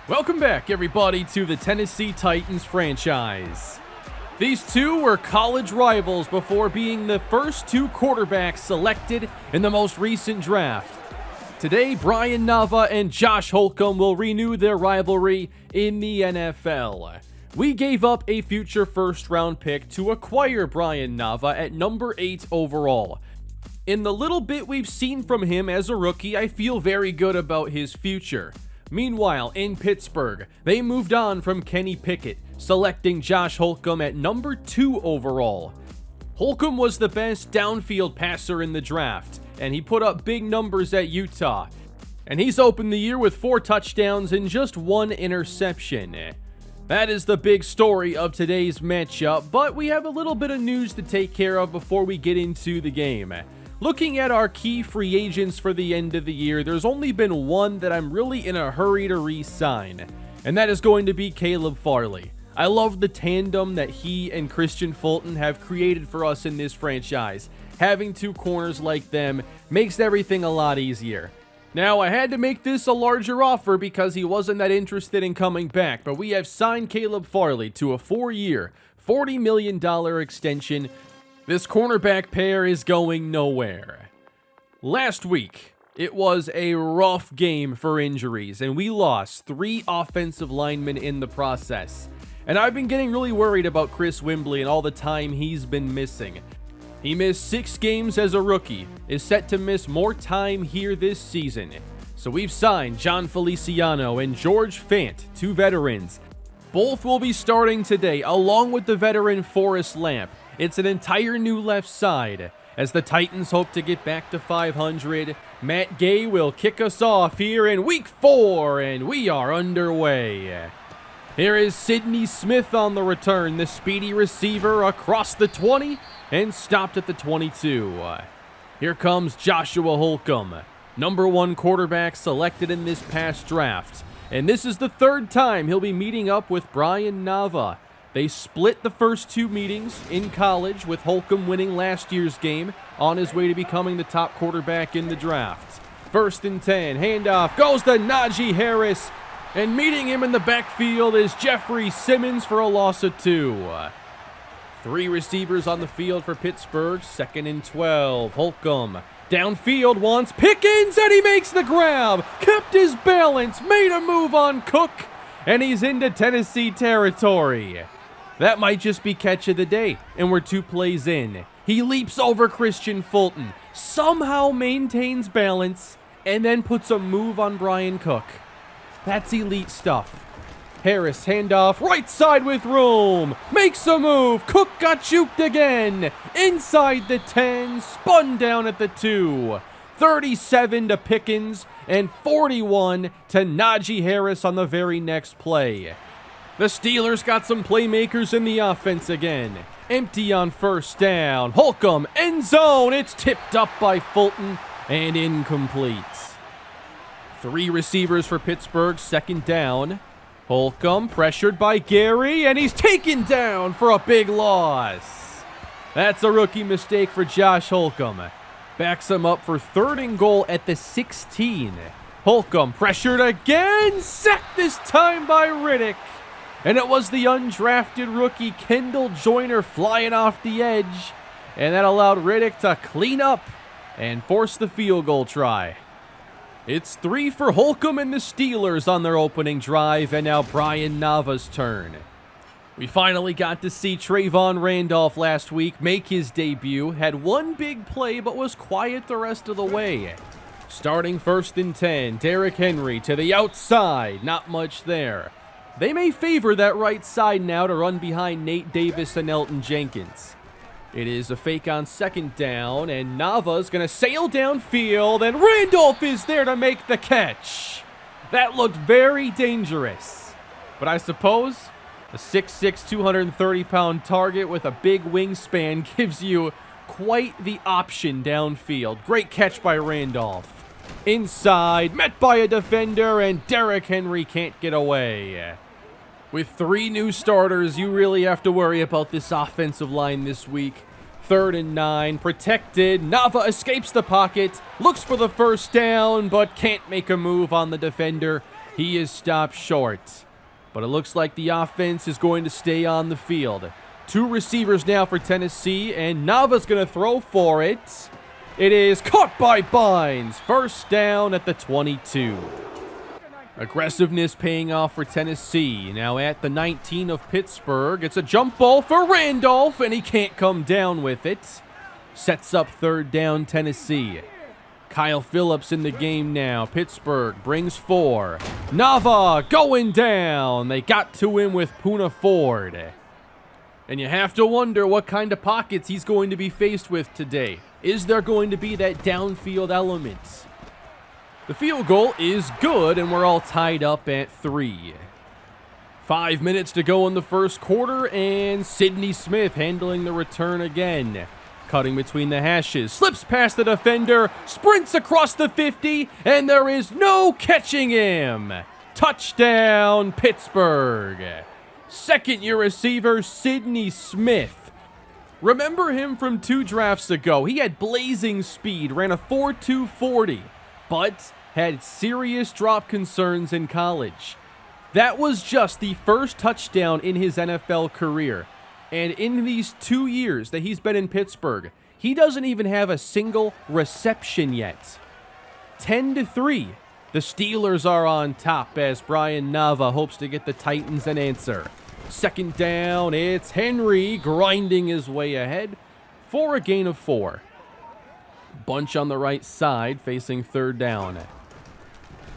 Welcome back, everybody, to the Tennessee Titans franchise. These two were college rivals before being the first two quarterbacks selected in the most recent draft. Today, Brian Nava and Josh Holcomb will renew their rivalry in the NFL. We gave up a future first-round pick to acquire Brian Nava at number 8 overall. In the little bit we've seen from him as a rookie, I feel very good about his future. Meanwhile, in Pittsburgh, they moved on from Kenny Pickett, selecting Josh Holcomb at number 2 overall. Holcomb was the best downfield passer in the draft, and he put up big numbers at Utah. And he's opened the year with 4 touchdowns and just 1 interception. That is the big story of today's matchup, but we have a little bit of news to take care of before we get into the game. Looking at our key free agents for the end of the year, there's only been one that I'm really in a hurry to re-sign, and that is going to be Caleb Farley. I love the tandem that he and Christian Fulton have created for us in this franchise. Having 2 corners like them makes everything a lot easier. Now, I had to make this a larger offer because he wasn't that interested in coming back, but we have signed Caleb Farley to a 4-year, $40 million extension. This cornerback pair is going nowhere. Last week, it was a rough game for injuries, and we lost 3 offensive linemen in the process. And I've been getting really worried about Chris Wembley and all the time he's been missing. He missed 6 games as a rookie, is set to miss more time here this season. So we've signed John Feliciano and George Fant, 2 veterans. Both will be starting today, along with the veteran Forrest Lamp. It's an entire new left side. As the Titans hope to get back to 500, Matt Gay will kick us off here in week 4, and we are underway. Here is Sidney Smith on the return, the speedy receiver across the 20 and stopped at the 22. Here comes Joshua Holcomb, number 1 quarterback selected in this past draft. And this is the 3rd time he'll be meeting up with Brian Nava. They split the first 2 meetings in college, with Holcomb winning last year's game on his way to becoming the top quarterback in the draft. 1st and 10, handoff goes to Najee Harris, and meeting him in the backfield is Jeffrey Simmons for a loss of 2. 3 receivers on the field for Pittsburgh, 2nd and 12. Holcomb downfield wants Pickens, and he makes the grab, kept his balance, made a move on Cook, and he's into Tennessee territory. That might just be catch of the day, and we're 2 plays in. He leaps over Christian Fulton, somehow maintains balance, and then puts a move on Brian Cook. That's elite stuff. Harris, handoff, right side with room, makes a move, Cook got juked again, inside the 10, spun down at the 2. 37 to Pickens, and 41 to Najee Harris on the very next play. The Steelers got some playmakers in the offense again. Empty on 1st down. Holcomb, end zone. It's tipped up by Fulton and incomplete. 3 receivers for Pittsburgh, 2nd down. Holcomb pressured by Gary, and he's taken down for a big loss. That's a rookie mistake for Josh Holcomb. Backs him up for 3rd and goal at the 16. Holcomb pressured again, sacked this time by Riddick. And it was the undrafted rookie Kendall Joyner flying off the edge. And that allowed Riddick to clean up and force the field goal try. It's 3 for Holcomb and the Steelers on their opening drive, and now Brian Nava's turn. We finally got to see Trayvon Randolph last week make his debut. Had 1 big play, but was quiet the rest of the way. Starting 1st and 10, Derrick Henry to the outside, not much there. They may favor that right side now to run behind Nate Davis and Elton Jenkins. It is a fake on 2nd down, and Nava's going to sail downfield, and Randolph is there to make the catch. That looked very dangerous. But I suppose a 6'6", 230-pound target with a big wingspan gives you quite the option downfield. Great catch by Randolph. Inside, met by a defender, and Derrick Henry can't get away. With 3 new starters, you really have to worry about this offensive line this week. 3rd and 9, protected. Nava escapes the pocket, looks for the 1st down, but can't make a move on the defender. He is stopped short. But it looks like the offense is going to stay on the field. 2 receivers now for Tennessee, and Nava's going to throw for it. It is caught by Bynes. First down at the 22. Aggressiveness paying off for Tennessee. Now at the 19 of Pittsburgh. It's a jump ball for Randolph, and he can't come down with it. Sets up third down Tennessee. Kyle Phillips in the game now. Pittsburgh brings 4. Nava going down. They got to him with Poona Ford. And you have to wonder what kind of pockets he's going to be faced with today. Is there going to be that downfield element? The field goal is good, and we're all tied up at 3. 5 minutes to go in the first quarter, and Sidney Smith handling the return again. Cutting between the hashes, slips past the defender, sprints across the 50, and there is no catching him. Touchdown, Pittsburgh. Second-year receiver, Sidney Smith. Remember him from 2 drafts ago. He had blazing speed, ran a 4.2 40, but had serious drop concerns in college. That was just the first touchdown in his NFL career. And in these 2 years that he's been in Pittsburgh, he doesn't even have a single reception yet. 10-3. The Steelers are on top as Brian Nava hopes to get the Titans an answer. Second down, it's Henry grinding his way ahead for a gain of 4. Bunch on the right side facing third down.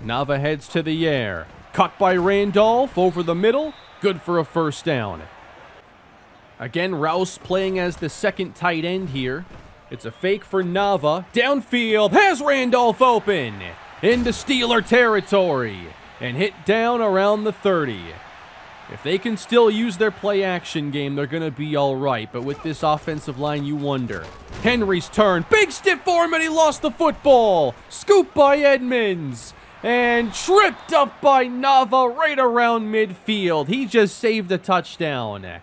Nava heads to the air. Caught by Randolph over the middle. Good for a first down. Again, Rouse playing as the second tight end here. It's a fake for Nava. Downfield, has Randolph open into Steeler territory and hit down around the 30. If they can still use their play-action game, they're going to be all right. But with this offensive line, you wonder. Henry's turn. Big stiff for him, and he lost the football. Scooped by Edmonds. And tripped up by Nava right around midfield. He just saved a touchdown.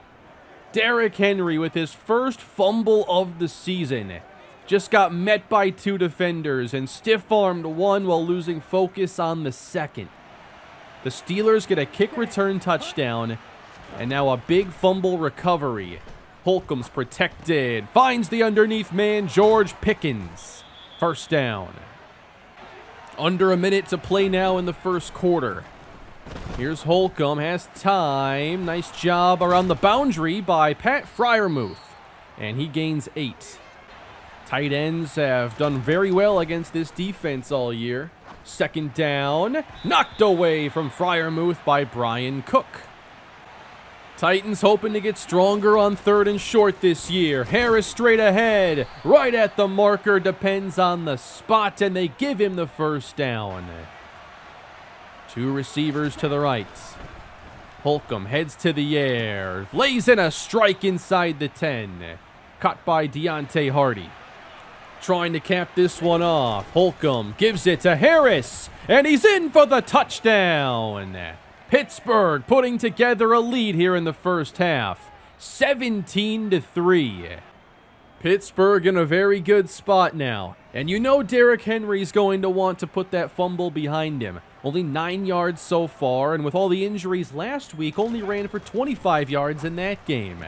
Derrick Henry with his first fumble of the season. Just got met by 2 defenders and stiff-armed one while losing focus on the second. The Steelers get a kick return touchdown, and now a big fumble recovery. Holcomb's protected, finds the underneath man, George Pickens. First down. Under a minute to play now in the first quarter. Here's Holcomb, has time. Nice job around the boundary by Pat Freiermuth, and he gains 8. Tight ends have done very well against this defense all year. Second down, knocked away from Freiermuth by Brian Cook. Titans hoping to get stronger on third and short this year. Harris straight ahead, right at the marker, depends on the spot, and they give him the first down. 2 receivers to the right. Holcomb heads to the air, lays in a strike inside the 10. Caught by Deontay Hardy. Trying to cap this one off. Holcomb gives it to Harris, and he's in for the touchdown. Pittsburgh putting together a lead here in the first half. 17-3. Pittsburgh in a very good spot now. And you know Derrick Henry's going to want to put that fumble behind him. Only 9 yards so far, and with all the injuries last week, only ran for 25 yards in that game.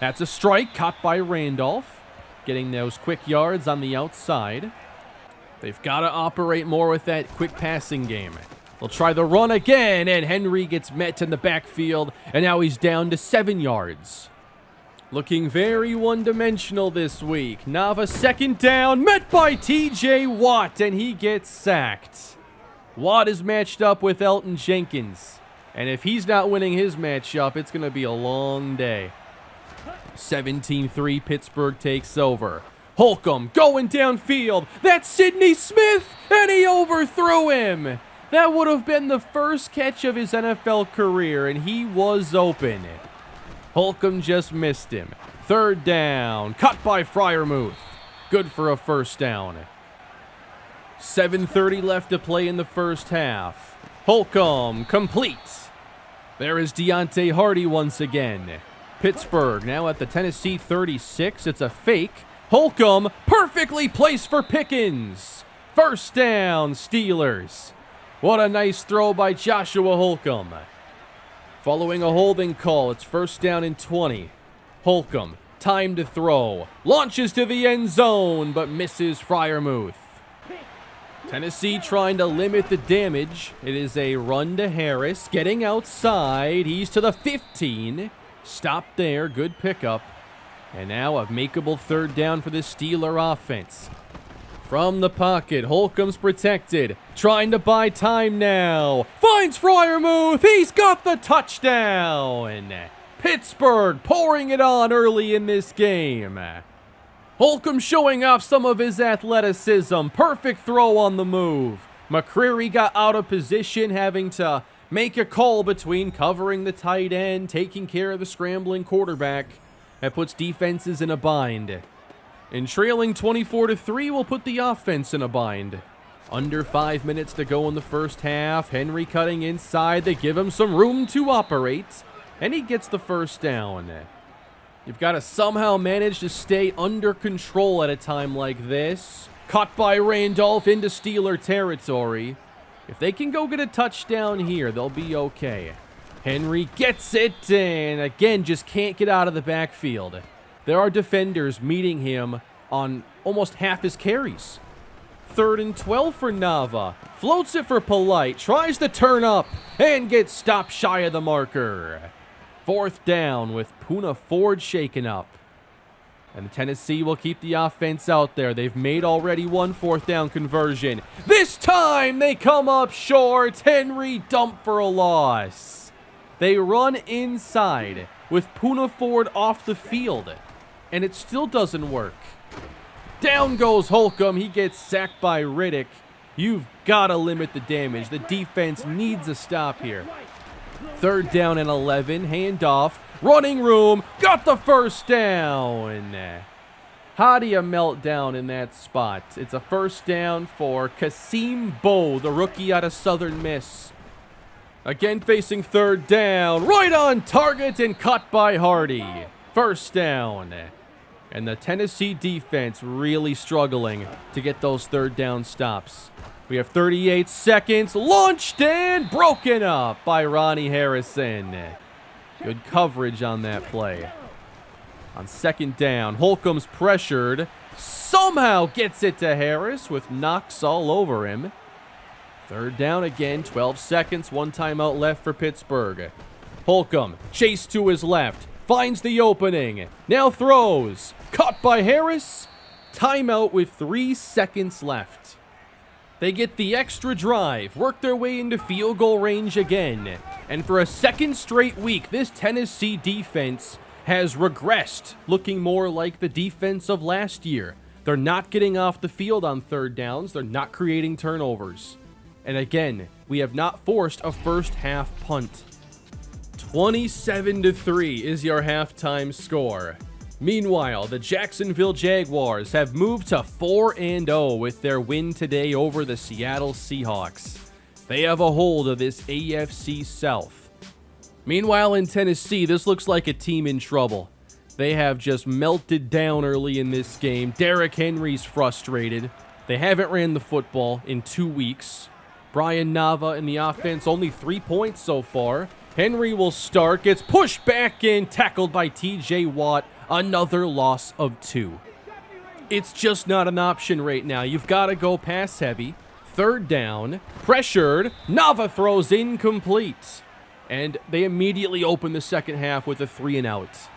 That's a strike caught by Randolph. Getting those quick yards on the outside. They've got to operate more with that quick passing game. They'll try the run again, and Henry gets met in the backfield, and now he's down to 7 yards. Looking very one-dimensional this week. Nava second down, met by TJ Watt, and he gets sacked. Watt is matched up with Elton Jenkins, and if he's not winning his matchup, it's going to be a long day. 17-3, Pittsburgh takes over. Holcomb going downfield. That's Sidney Smith, and he overthrew him. That would have been the first catch of his NFL career, and he was open. Holcomb just missed him. Third down, cut by Freiermuth. Good for a first down. 7:30 left to play in the first half. Holcomb complete. There is Deontay Hardy once again. Pittsburgh now at the Tennessee 36. It's a fake. Holcomb perfectly placed for Pickens. First down, Steelers. What a nice throw by Joshua Holcomb. Following a holding call, it's first down and 20. Holcomb, time to throw. Launches to the end zone, but misses Freiermuth. Tennessee trying to limit the damage. It is a run to Harris, getting outside. He's to the 15. Stop there, good pickup. And now a makeable third down for the Steeler offense. From the pocket, Holcomb's protected. Trying to buy time now. Finds Freiermuth. He's got the touchdown. Pittsburgh pouring it on early in this game. Holcomb showing off some of his athleticism. Perfect throw on the move. McCreary got out of position, having to make a call between covering the tight end, taking care of the scrambling quarterback. That puts defenses in a bind. And trailing 24-3 will put the offense in a bind. Under 5 minutes to go in the first half. Henry cutting inside. They give him some room to operate. And he gets the first down. You've got to somehow manage to stay under control at a time like this. Caught by Randolph into Steeler territory. If they can go get a touchdown here, they'll be okay. Henry gets it, and again, just can't get out of the backfield. There are defenders meeting him on almost half his carries. 3rd and 12 for Nava. Floats it for Polite. Tries to turn up and gets stopped shy of the marker. 4th down with Poona Ford shaken up. And Tennessee will keep the offense out there. They've made already one 4th down conversion. This time they come up short. Henry dumped for a loss. They run inside with Poona Ford off the field. And it still doesn't work. Down goes Holcomb. He gets sacked by Riddick. You've got to limit the damage. The defense needs a stop here. 3rd down and 11. Handoff. Running room. Got the first down. How do you melt down in that spot? It's a first down for Kasim Bowe, the rookie out of Southern Miss. Again facing 3rd down. Right on target and caught by Hardy. First down. And the Tennessee defense really struggling to get those 3rd down stops. We have 38 seconds. Launched and broken up by Ronnie Harrison. Good coverage on that play. On 2nd down, Holcomb's pressured. Somehow gets it to Harris with Knox all over him. 3rd down again, 12 seconds, 1 timeout left for Pittsburgh. Holcomb, chase to his left, finds the opening, now throws. Caught by Harris. Timeout with 3 seconds left. They get the extra drive, work their way into field goal range again. And for a 2nd straight week, this Tennessee defense has regressed, looking more like the defense of last year. They're not getting off the field on 3rd downs. They're not creating turnovers. And again, we have not forced a first half punt. 27-3 is your halftime score. Meanwhile, the Jacksonville Jaguars have moved to 4-0 with their win today over the Seattle Seahawks. They have a hold of this AFC South. Meanwhile, in Tennessee, this looks like a team in trouble. They have just melted down early in this game. Derrick Henry's frustrated. They haven't ran the football in 2 weeks. Brian Nava in the offense, only 3 points so far. Henry will start, gets pushed back in, tackled by TJ Watt. Another loss of 2. It's just not an option right now. You've got to go pass heavy. 3rd down, pressured. Nava throws incomplete. And they immediately open the second half with a 3-and-out.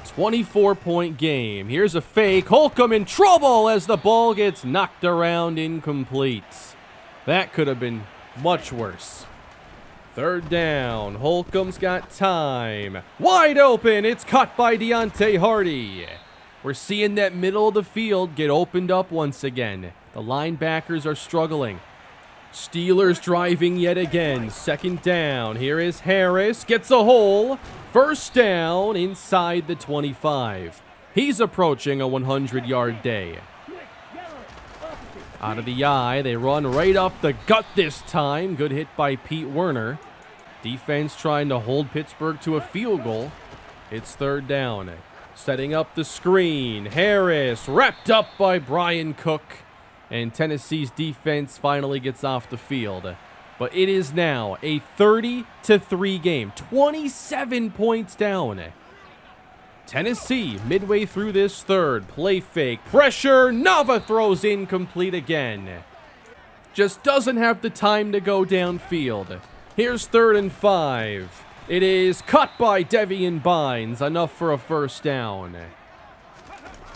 24-point game. Here's a fake. Holcomb in trouble as the ball gets knocked around incomplete. That could have been much worse. 3rd down. Holcomb's got time. Wide open. It's caught by Deontay Hardy. We're seeing that middle of the field get opened up once again. The linebackers are struggling. Steelers driving yet again. 2nd down. Here is Harris. Gets a hole. 1st down inside the 25. He's approaching a 100-yard day. Out of the eye, they run right up the gut this time. Good hit by Pete Werner. Defense trying to hold Pittsburgh to a field goal. It's 3rd down. Setting up the screen. Harris wrapped up by Brian Cook. and Tennessee's defense finally gets off the field. But it is now a 30-3 game, 27 points down. Tennessee, midway through this third, play fake, pressure, Nava throws incomplete again. Just doesn't have the time to go downfield. Here's 3rd and 5. It is cut by Devian Bynes, enough for a first down.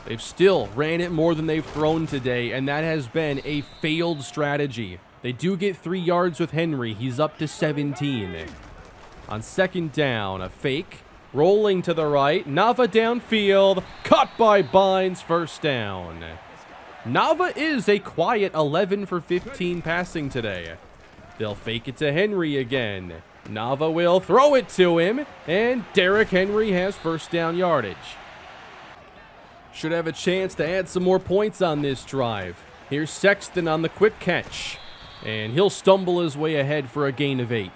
They've still ran it more than they've thrown today, and that has been a failed strategy. They do get 3 yards with Henry. He's up to 17. On 2nd down, a fake. Rolling to the right. Nava downfield. Caught by Bynes. First down. Nava is a quiet 11 for 15 passing today. They'll fake it to Henry again. Nava will throw it to him. And Derrick Henry has first down yardage. Should have a chance to add some more points on this drive. Here's Sexton on the quick catch. And he'll stumble his way ahead for a gain of 8.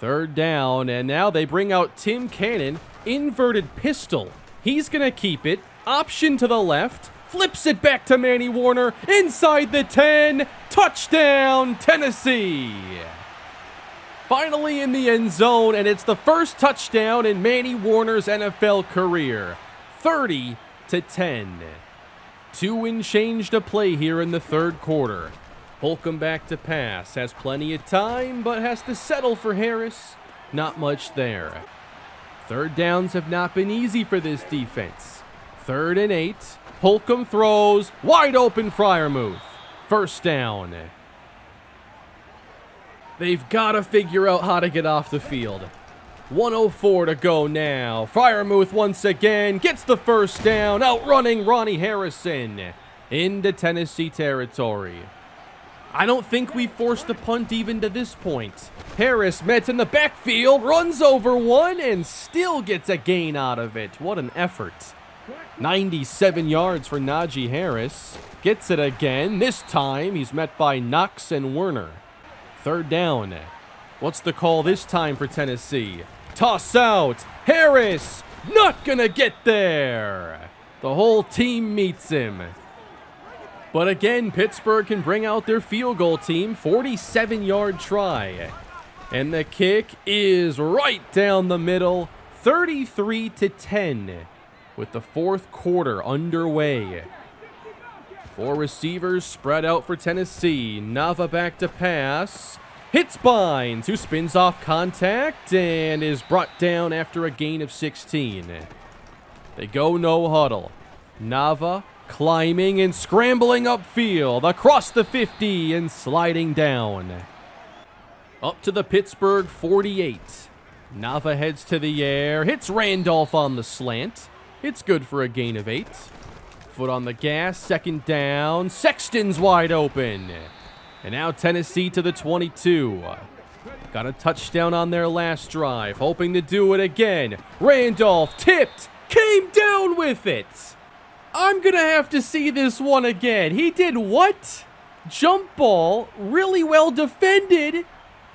3rd down, and now they bring out Tim Cannon. Inverted pistol. He's going to keep it. Option to the left. Flips it back to Manny Warner. Inside the 10. Touchdown, Tennessee. Finally in the end zone, and it's the first touchdown in Manny Warner's NFL career. 30-10. 2 and change to play here in the 3rd quarter. Holcomb back to pass, has plenty of time, but has to settle for Harris. Not much there. 3rd downs have not been easy for this defense. 3rd and 8. Holcomb throws, wide open Freiermuth. First down. They've got to figure out how to get off the field. 1:04 to go now. Freiermuth once again gets the first down, outrunning Ronnie Harrison into Tennessee territory. I don't think we forced a punt even to this point. Harris met in the backfield, runs over one, and still gets a gain out of it. What an effort. 97 yards for Najee Harris. Gets it again. This time, he's met by Knox and Werner. 3rd down. What's the call this time for Tennessee? Toss out. Harris, not gonna get there. The whole team meets him. But again, Pittsburgh can bring out their field goal team. 47-yard try. And the kick is right down the middle. 33-10 with the 4th quarter underway. 4 receivers spread out for Tennessee. Nava back to pass. Hits Bynes, who spins off contact and is brought down after a gain of 16. They go no huddle. Nava climbing and scrambling upfield, across the 50 and sliding down. Up to the Pittsburgh 48. Nava heads to the air, hits Randolph on the slant. It's good for a gain of 8. Foot on the gas, 2nd down. Sexton's wide open. And now Tennessee to the 22. Got a touchdown on their last drive, hoping to do it again. Randolph tipped, came down with it. I'm going to have to see this one again. He did what? Jump ball, really well defended,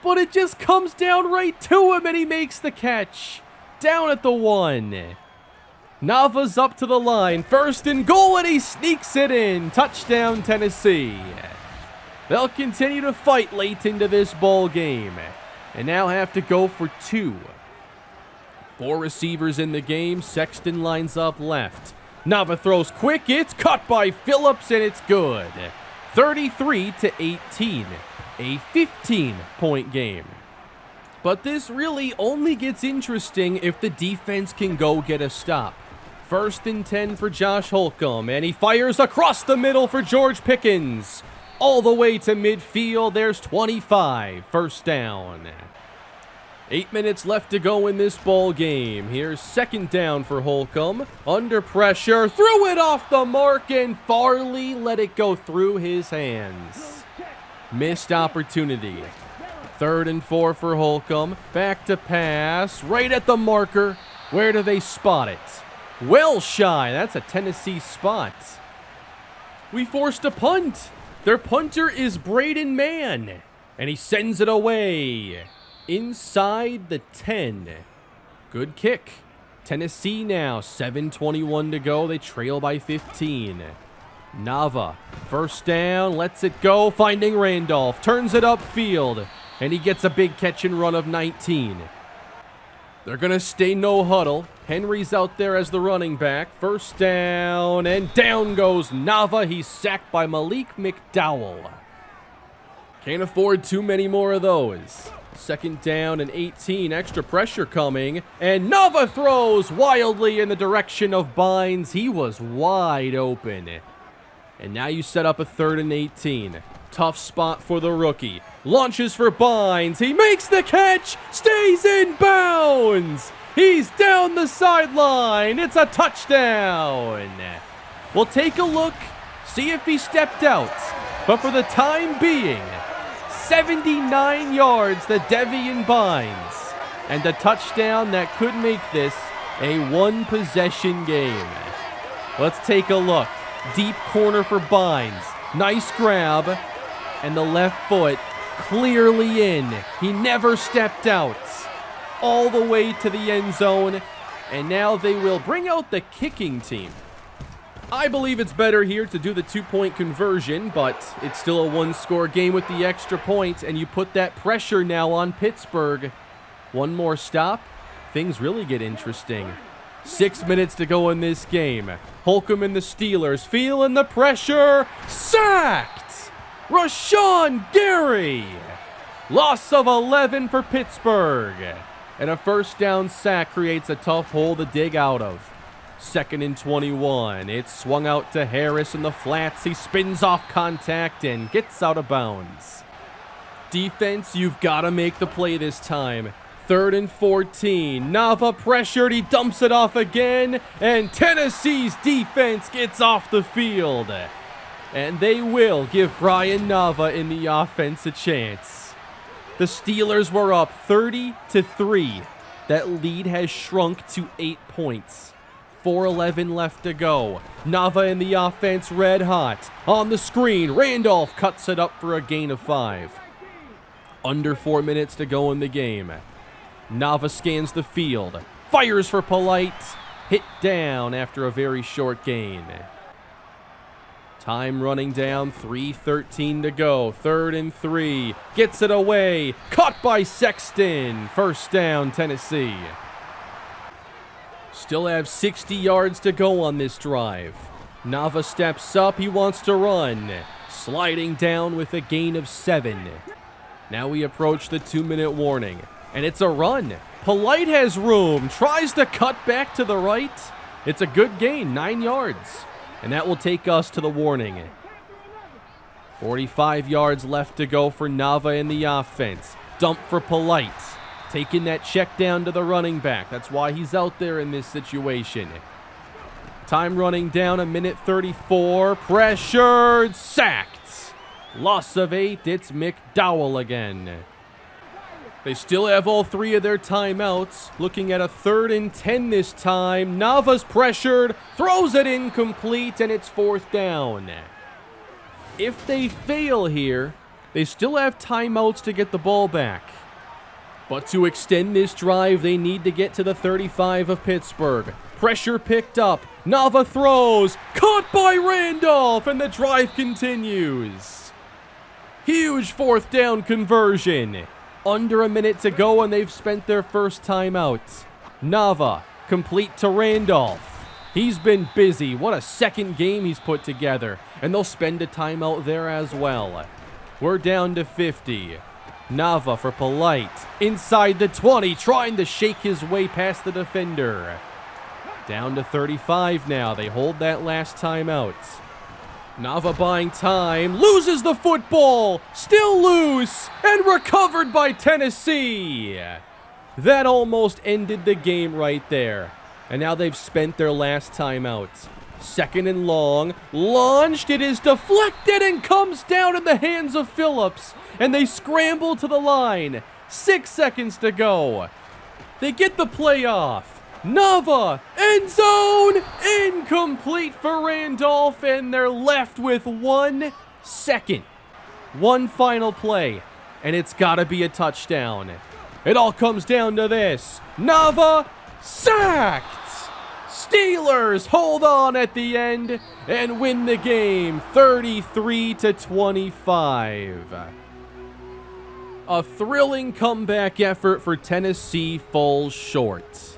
but it just comes down right to him and he makes the catch. Down at the 1. Nava's up to the line. 1st and goal, and he sneaks it in. Touchdown, Tennessee. They'll continue to fight late into this ball game and now have to go for 2. 4 receivers in the game. Sexton lines up left. Nava throws quick. It's caught by Phillips, and it's good. 33-18. A 15-point game. But this really only gets interesting if the defense can go get a stop. 1st and 10 for Josh Holcomb, and he fires across the middle for George Pickens. All the way to midfield, there's 25. First down. 8 minutes left to go in this ball game. Here's 2nd down for Holcomb. Under pressure, threw it off the mark, and Farley let it go through his hands. Missed opportunity. 3rd and 4 for Holcomb. Back to pass, right at the marker. Where do they spot it? Well shy. That's a Tennessee spot. We forced a punt. Their punter is Braden Mann, and he sends it away inside the 10. Good kick. Tennessee now, 7:21 to go. They trail by 15. Nava, first down, lets it go, finding Randolph, turns it upfield, and he gets a big catch and run of 19. They're going to stay no huddle. Henry's out there as the running back. First down, and down goes Nava. He's sacked by Malik McDowell. Can't afford too many more of those. Second down and 18, extra pressure coming, and Nava throws wildly in the direction of Bynes. He was wide open. And now you set up a 3rd and 18. Tough spot for the rookie. Launches for Bynes. He makes the catch, stays in bounds. He's down the sideline. It's a touchdown. We'll take a look, see if he stepped out. But for the time being, 79 yards to Devian Bynes. And a touchdown that could make this a one-possession game. Let's take a look. Deep corner for Bynes. Nice grab. And the left foot clearly in. He never stepped out. All the way to the end zone. And now they will bring out the kicking team. I believe it's better here to do the 2-point conversion, but it's still a one-score game with the extra point, and you put that pressure now on Pittsburgh. One more stop. Things really get interesting. 6 minutes to go in this game. Holcomb and the Steelers feeling the pressure. Sacked! Rashawn Gary! Loss of 11 for Pittsburgh. And a first down sack creates a tough hole to dig out of. 2nd and 21. It's swung out to Harris in the flats. He spins off contact and gets out of bounds. Defense, you've got to make the play this time. 3rd and 14. Nava pressured. He dumps it off again. And Tennessee's defense gets off the field. And they will give Brian Nava in the offense a chance. The Steelers were up 30-3. That lead has shrunk to 8 points. 4:11 left to go. Nava in the offense, red hot. On the screen, Randolph cuts it up for a gain of 5. Under 4 minutes to go in the game. Nava scans the field. Fires for Polite. Hit down after a very short gain. Time running down, 3:13 to go. 3rd and 3. Gets it away. Caught by Sexton. First down, Tennessee. Still have 60 yards to go on this drive. Nava steps up. He wants to run. Sliding down with a gain of 7. Now we approach the 2-minute warning. And it's a run. Polite has room. Tries to cut back to the right. It's a good gain, 9 yards. And that will take us to the warning. 45 yards left to go for Nava in the offense. Dump for Polite. Taking that check down to the running back. That's why he's out there in this situation. Time running down, 1:34. Pressured. Sacked. Loss of 8. It's McDowell again. They still have all 3 of their timeouts. Looking at a 3rd and 10 this time. Nava's pressured. Throws it incomplete, and it's 4th down. If they fail here, they still have timeouts to get the ball back. But to extend this drive, they need to get to the 35 of Pittsburgh. Pressure picked up. Nava throws. Caught by Randolph, and the drive continues. Huge 4th down conversion. Under a minute to go, and they've spent their first timeout. Nava, complete to Randolph. He's been busy. What a second game he's put together. And they'll spend a timeout there as well. We're down to 50. Nava for Polite. Inside the 20, trying to shake his way past the defender. Down to 35 now. They hold that last timeout. Nava buying time. Loses the football. Still loose. And recovered by Tennessee. That almost ended the game right there. And now they've spent their last timeout. 2nd and long. Launched. It is deflected and comes down in the hands of Phillips. And they scramble to the line. 6 seconds to go. They get the play off. Nava, end zone, incomplete for Randolph, and they're left with 1 second. One final play, and it's got to be a touchdown. It all comes down to this. Nava, sacked! Steelers hold on at the end and win the game 33-25. A thrilling comeback effort for Tennessee falls short.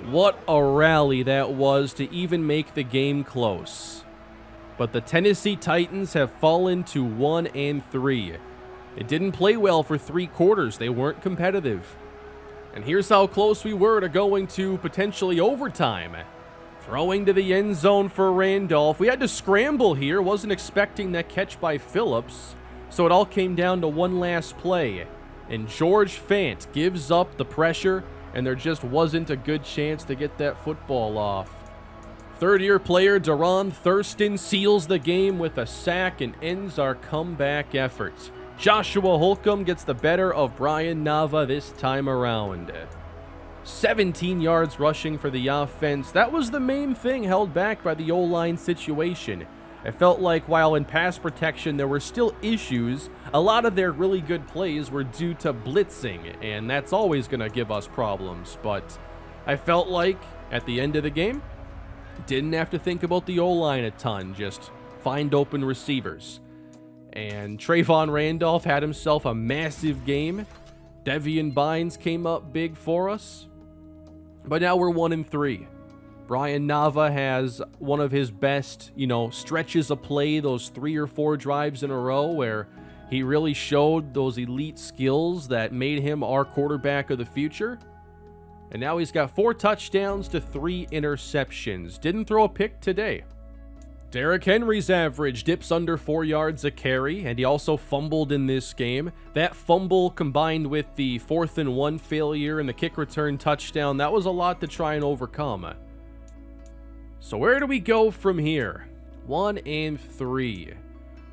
What a rally that was to even make the game close. But the Tennessee Titans have fallen to 1-3. It didn't play well for 3 quarters. They weren't competitive. And here's how close we were to going to potentially overtime. Throwing to the end zone for Randolph. We had to scramble here. Wasn't expecting that catch by Phillips. So it all came down to one last play. And George Fant gives up the pressure, and there just wasn't a good chance to get that football off. Third-year player Deron Thurston seals the game with a sack and ends our comeback effort. Joshua Holcomb gets the better of Brian Nava this time around. 17 yards rushing for the offense. That was the main thing held back by the O-line situation. It felt like while in pass protection there were still issues, a lot of their really good plays were due to blitzing, and that's always going to give us problems. But I felt like at the end of the game, didn't have to think about the O-line a ton, just find open receivers. And Trayvon Randolph had himself a massive game. Devian Bynes came up big for us. But now we're 1-3. Brian Nava has one of his best, stretches of play, those 3 or 4 drives in a row where he really showed those elite skills that made him our quarterback of the future. And now he's got 4 touchdowns to 3 interceptions. Didn't throw a pick today. Derrick Henry's average dips under 4 yards a carry, and he also fumbled in this game. That fumble combined with the 4th and 1 failure and the kick return touchdown, that was a lot to try and overcome. So where do we go from here? 1-3.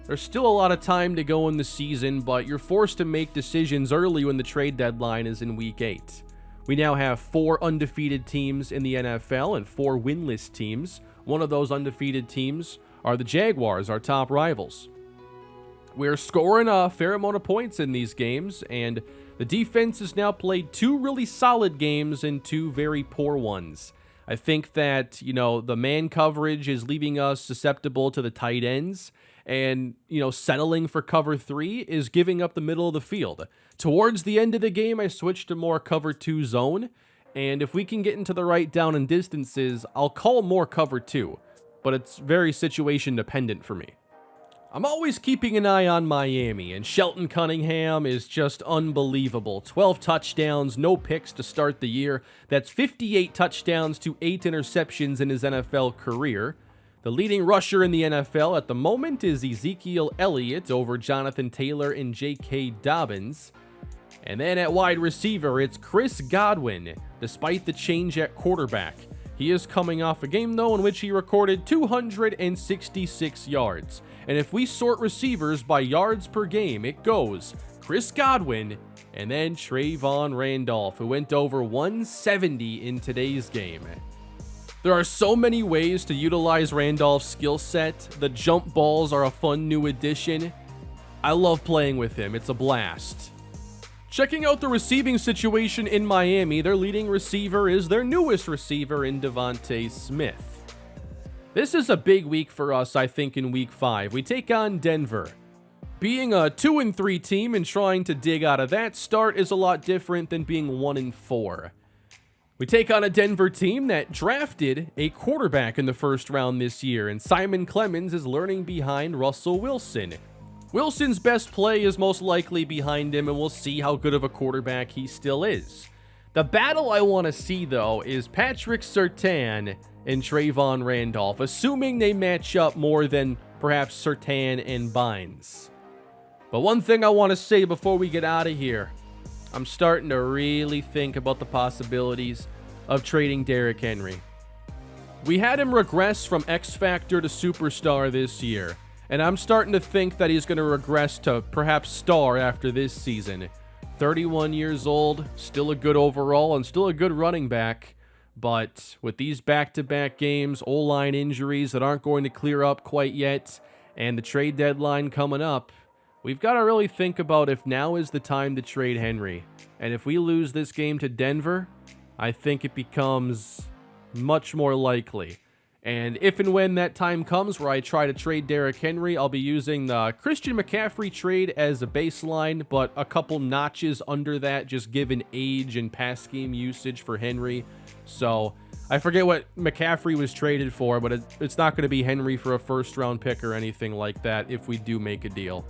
There's still a lot of time to go in the season, but you're forced to make decisions early when the trade deadline is in week 8. We now have 4 undefeated teams in the NFL and 4 winless teams. One of those undefeated teams are the Jaguars, our top rivals. We're scoring a fair amount of points in these games, and the defense has now played 2 really solid games and 2 very poor ones. I think that, the man coverage is leaving us susceptible to the tight ends, and, settling for cover 3 is giving up the middle of the field. Towards the end of the game, I switched to more cover 2 zone. And if we can get into the right down and distances, I'll call more cover 2, but it's very situation dependent for me. I'm always keeping an eye on Miami, and Shelton Cunningham is just unbelievable. 12 touchdowns, no picks to start the year. That's 58 touchdowns to 8 interceptions in his NFL career. The leading rusher in the NFL at the moment is Ezekiel Elliott over Jonathan Taylor and J.K. Dobbins. And then at wide receiver, it's Chris Godwin, despite the change at quarterback. He is coming off a game, though, in which he recorded 266 yards. And if we sort receivers by yards per game, it goes Chris Godwin and then Trayvon Randolph, who went over 170 in today's game. There are so many ways to utilize Randolph's skill set. The jump balls are a fun new addition. I love playing with him. It's a blast. Checking out the receiving situation in Miami, their leading receiver is their newest receiver in Devontae Smith. This is a big week for us, I think, in week 5. We take on Denver. Being a 2-3 team and trying to dig out of that start is a lot different than being 1-4. We take on a Denver team that drafted a quarterback in the first round this year, and Simon Clemens is learning behind Russell Wilson. Wilson's best play is most likely behind him, and we'll see how good of a quarterback he still is. The battle I want to see, though, is Patrick Surtain and Trayvon Randolph, assuming they match up more than perhaps Surtain and Bynes. But one thing I want to say before we get out of here, I'm starting to really think about the possibilities of trading Derrick Henry. We had him regress from X Factor to superstar this year, and I'm starting to think that he's going to regress to perhaps star after this season. 31 years old, still a good overall, and still a good running back. But with these back-to-back games, O-line injuries that aren't going to clear up quite yet, and the trade deadline coming up, we've got to really think about if now is the time to trade Henry. And if we lose this game to Denver, I think it becomes much more likely. And if and when that time comes where I try to trade Derrick Henry, I'll be using the Christian McCaffrey trade as a baseline, but a couple notches under that, just given age and pass scheme usage for Henry. So I forget what McCaffrey was traded for, but it's not going to be Henry for a first-round pick or anything like that if we do make a deal.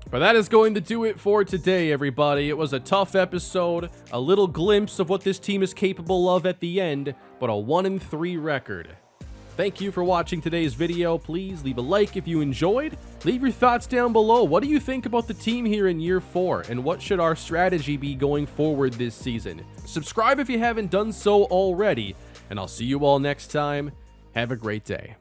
But that is going to do it for today, everybody. It was a tough episode, a little glimpse of what this team is capable of at the end, but a 1-3 record. Thank you for watching today's video. Please leave a like if you enjoyed. Leave your thoughts down below. What do you think about the team here in year 4? And what should our strategy be going forward this season? Subscribe if you haven't done so already. And I'll see you all next time. Have a great day.